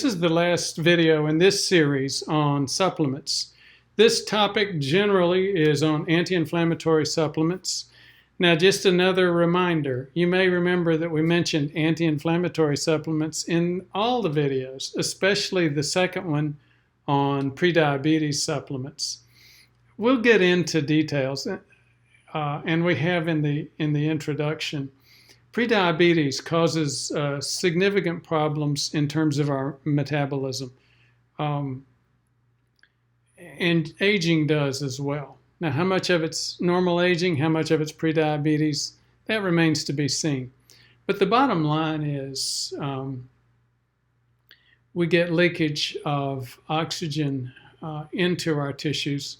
This is the last video in this series on supplements. This topic generally is on anti-inflammatory supplements. Now, just another reminder, you may remember that we mentioned anti-inflammatory supplements in all the videos, especially the second one on prediabetes supplements. We'll get into details, and we have in the introduction. Prediabetes causes significant problems in terms of our metabolism, and aging does as well. Now, how much of it's normal aging, how much of it's prediabetes, that remains to be seen. But the bottom line is we get leakage of oxygen into our tissues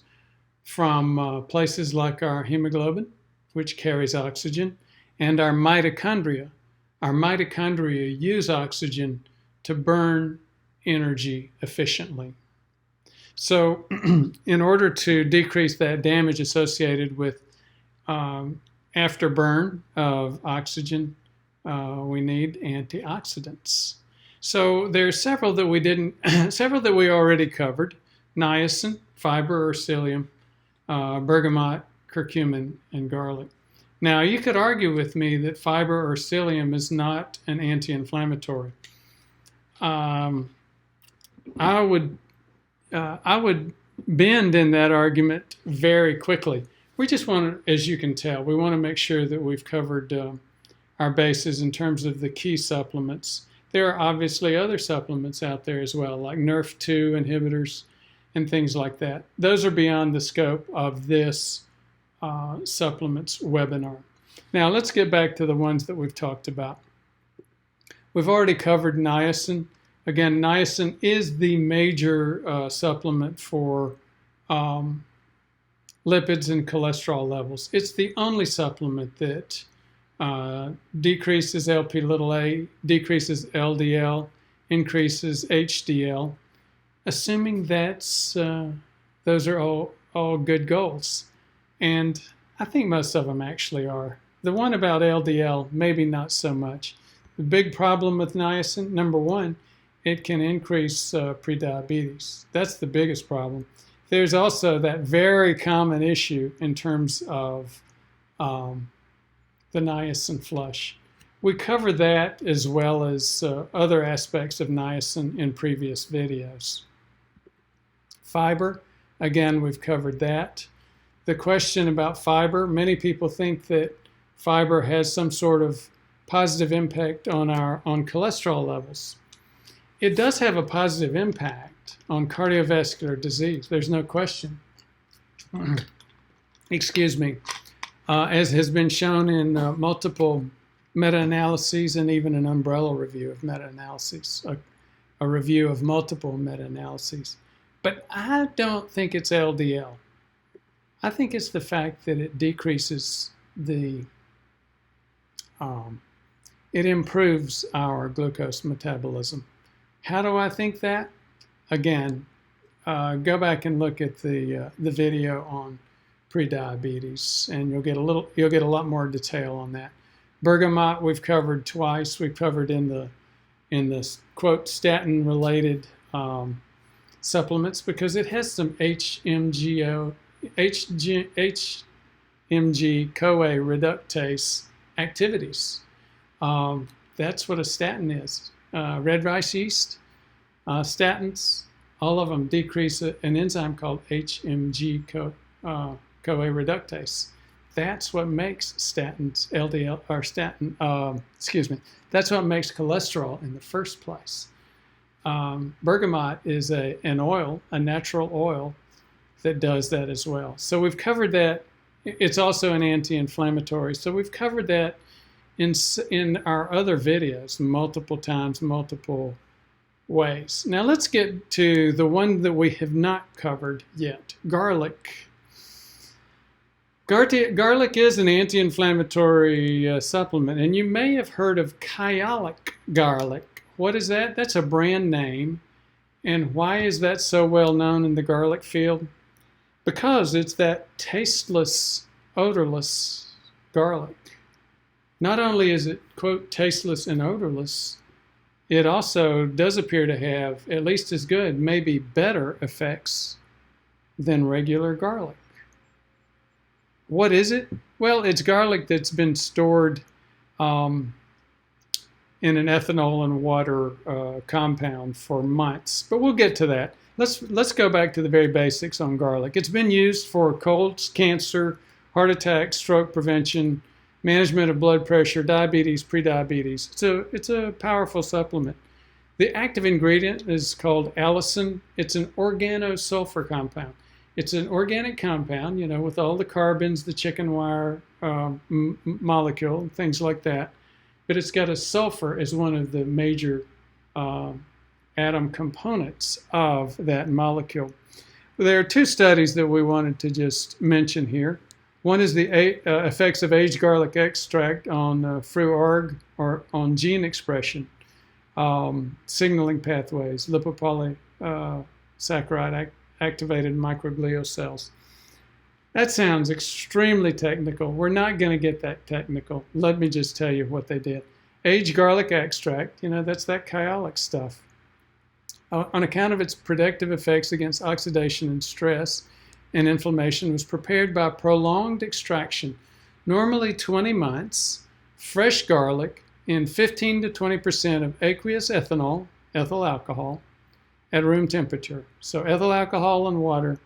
from places like our hemoglobin, which carries oxygen, and our mitochondria. Our mitochondria use oxygen to burn energy efficiently. So in order to decrease that damage associated with afterburn of oxygen, we need antioxidants. So there's several that we already covered: niacin, fiber or psyllium, bergamot, curcumin, and garlic. Now, you could argue with me that fiber or psyllium is not an anti-inflammatory. I would bend in that argument very quickly. We just want to, as you can tell, we want to make sure that we've covered our bases in terms of the key supplements. There are obviously other supplements out there as well, like NRF2 inhibitors and things like that. Those are beyond the scope of this supplements webinar. Now let's get back to the ones that we've talked about. We've already covered niacin. Again, niacin is the major supplement for lipids and cholesterol levels. It's the only supplement that decreases Lp(a), decreases LDL, increases HDL, assuming that's those are all good goals. And I think most of them actually are. The one about LDL, maybe not so much. The big problem with niacin, number one, it can increase prediabetes. That's the biggest problem. There's also that very common issue in terms of the niacin flush. We cover that as well as other aspects of niacin in previous videos. Fiber, again, we've covered that. The question about fiber, many people think that fiber has some sort of positive impact on cholesterol levels. It does have a positive impact on cardiovascular disease. There's no question. Excuse me. As has been shown in multiple meta-analyses and even an umbrella review of meta-analyses, a review of multiple meta-analyses. But I don't think it's LDL. I think it's the fact that it decreases it improves our glucose metabolism. How do I think that? Again, go back and look at the video on prediabetes, and you'll get a lot more detail on that. Bergamot we've covered twice. We've covered in the quote statin related supplements because it has some HMG CoA reductase activities. That's what a statin is. Red rice yeast, statins, all of them decrease an enzyme called HMG CoA reductase. That's what makes statins, LDL, or statin, that's what makes cholesterol in the first place. Bergamot is an oil, a natural oil that does that as well. So we've covered that. It's also an anti-inflammatory. So we've covered that in our other videos multiple times, multiple ways. Now let's get to the one that we have not covered yet, garlic. Garlic is an anti-inflammatory supplement, and you may have heard of kyolic garlic. What is that? That's a brand name. And why is that so well known in the garlic field? Because it's that tasteless, odorless garlic. Not only is it, quote, tasteless and odorless, it also does appear to have at least as good, maybe better effects than regular garlic. What is it? Well, it's garlic that's been stored in an ethanol and water compound for months, but we'll get to that. Let's go back to the very basics on garlic. It's been used for colds, cancer, heart attack, stroke prevention, management of blood pressure, diabetes, prediabetes. It's a powerful supplement. The active ingredient is called allicin. It's an organosulfur compound. It's an organic compound, you know, with all the carbons, the chicken wire molecule, things like that. But it's got a sulfur as one of the major atom components of that molecule. There are two studies that we wanted to just mention here. One is the effects of aged garlic extract on FruArg, or on gene expression, signaling pathways, lipopolysaccharide activated microglial cells. That sounds extremely technical. We're not going to get that technical. Let me just tell you what they did. Aged garlic extract, you know, that's that kyolic stuff. On account of its protective effects against oxidation and stress and inflammation, was prepared by prolonged extraction, normally 20 months, fresh garlic in 15 to 20% of aqueous ethanol, ethyl alcohol, at room temperature. So ethyl alcohol and water,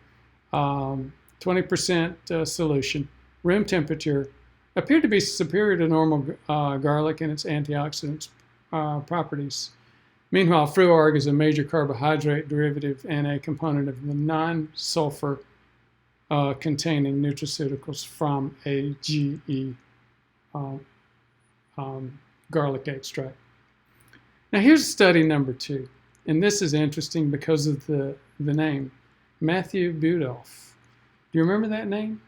20% solution, room temperature, appeared to be superior to normal garlic in its antioxidant properties. Meanwhile, FruArg is a major carbohydrate derivative and a component of the non-sulfur containing nutraceuticals from AGE garlic extract. Now here's study number 2, and this is interesting because of the name, Matthew Budolf. Do you remember that name?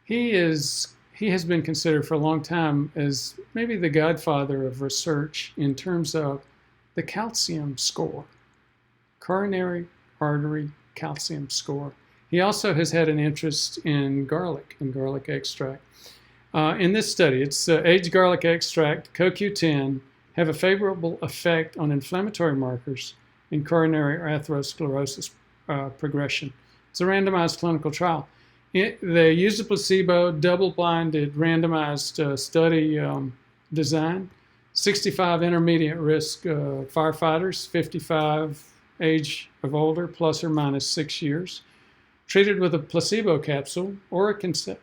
He has been considered for a long time as maybe the godfather of research in terms of the calcium score, coronary artery calcium score. He also has had an interest in garlic and garlic extract. In this study, it's aged garlic extract, CoQ10, have a favorable effect on inflammatory markers in coronary atherosclerosis progression. It's a randomized clinical trial. They used a placebo, double-blinded, randomized study design. 65 intermediate risk firefighters, 55 age of older, plus or minus 6 years, treated with a placebo capsule or a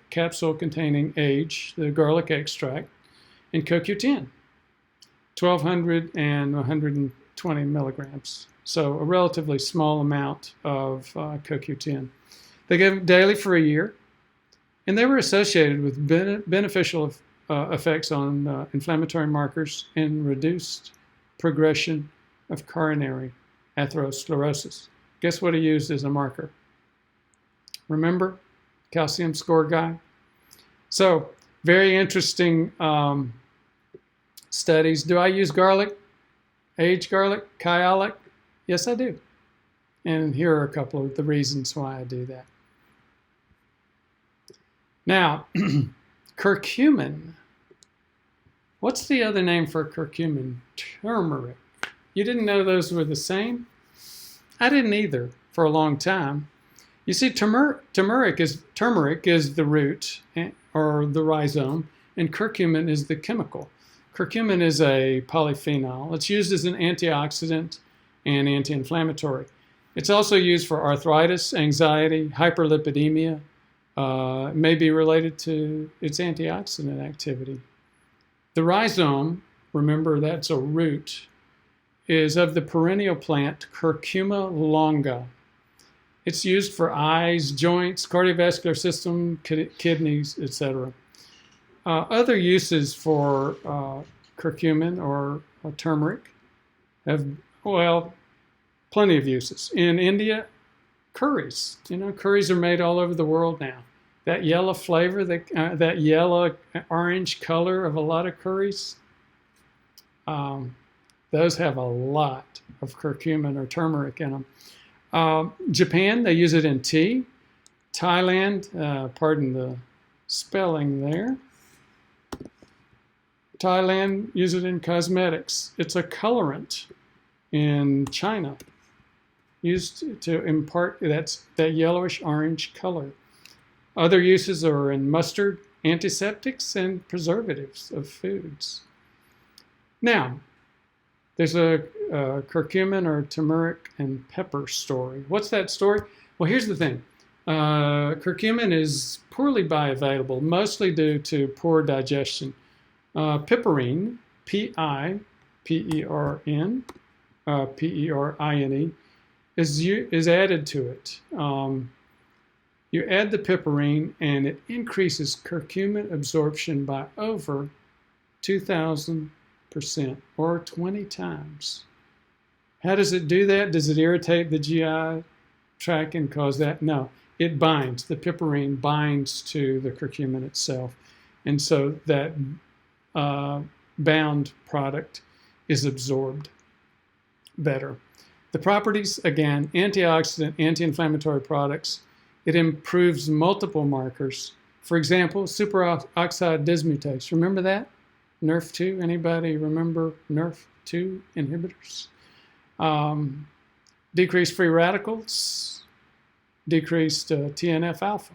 capsule containing age, the garlic extract, and CoQ10, 1,200 and 120 milligrams. So a relatively small amount of CoQ10. They gave them daily for a year, and they were associated with beneficial effects on inflammatory markers and reduced progression of coronary atherosclerosis. Guess what he used as a marker? Remember? Calcium score guy? So, very interesting studies. Do I use garlic? Aged garlic? Kyolic? Yes, I do. And here are a couple of the reasons why I do that. Now, curcumin. What's the other name for curcumin? Turmeric. You didn't know those were the same? I didn't either for a long time. You see, turmeric is the root or the rhizome, and curcumin is the chemical. Curcumin is a polyphenol. It's used as an antioxidant and anti-inflammatory. It's also used for arthritis, anxiety, hyperlipidemia. It may be related to its antioxidant activity. The rhizome, remember that's a root, is of the perennial plant Curcuma longa. It's used for eyes, joints, cardiovascular system, kidneys, etc. Other uses for curcumin or turmeric have, well, plenty of uses. In India, curries. You know, curries are made all over the world now. That yellow flavor, that yellow orange color of a lot of curries, those have a lot of curcumin or turmeric in them. Japan, they use it in tea. Thailand, pardon the spelling there. Thailand use it in cosmetics. It's a colorant. in China, used to impart that yellowish orange color. Other uses are in mustard, antiseptics, and preservatives of foods. Now, there's a curcumin or turmeric and pepper story. What's that story? Well, here's the thing. Curcumin is poorly bioavailable, mostly due to poor digestion. Piperine, P-I-P-E-R-N, P-E-R-I-N-E, is added to it. You add the piperine and it increases curcumin absorption by over 2,000% or 20 times. How does it do that? Does it irritate the GI tract and cause that? No, it binds. The piperine binds to the curcumin itself. And so that bound product is absorbed better. The properties, again, antioxidant, anti-inflammatory products. It improves multiple markers. For example, superoxide dismutase. Remember that? NRF2. Anybody remember NRF2 inhibitors? Decreased free radicals. Decreased TNF-alpha,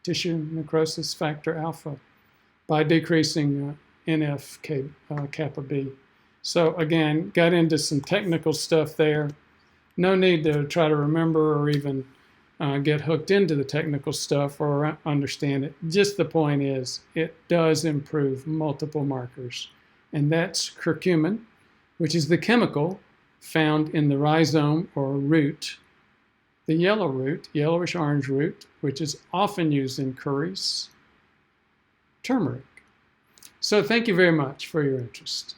tissue necrosis factor alpha, by decreasing NF-kappa B. So again, got into some technical stuff there. No need to try to remember or even get hooked into the technical stuff or understand it. Just the point is, it does improve multiple markers. And that's curcumin, which is the chemical found in the rhizome or root, the yellow root, yellowish orange root, which is often used in curries, turmeric. So thank you very much for your interest.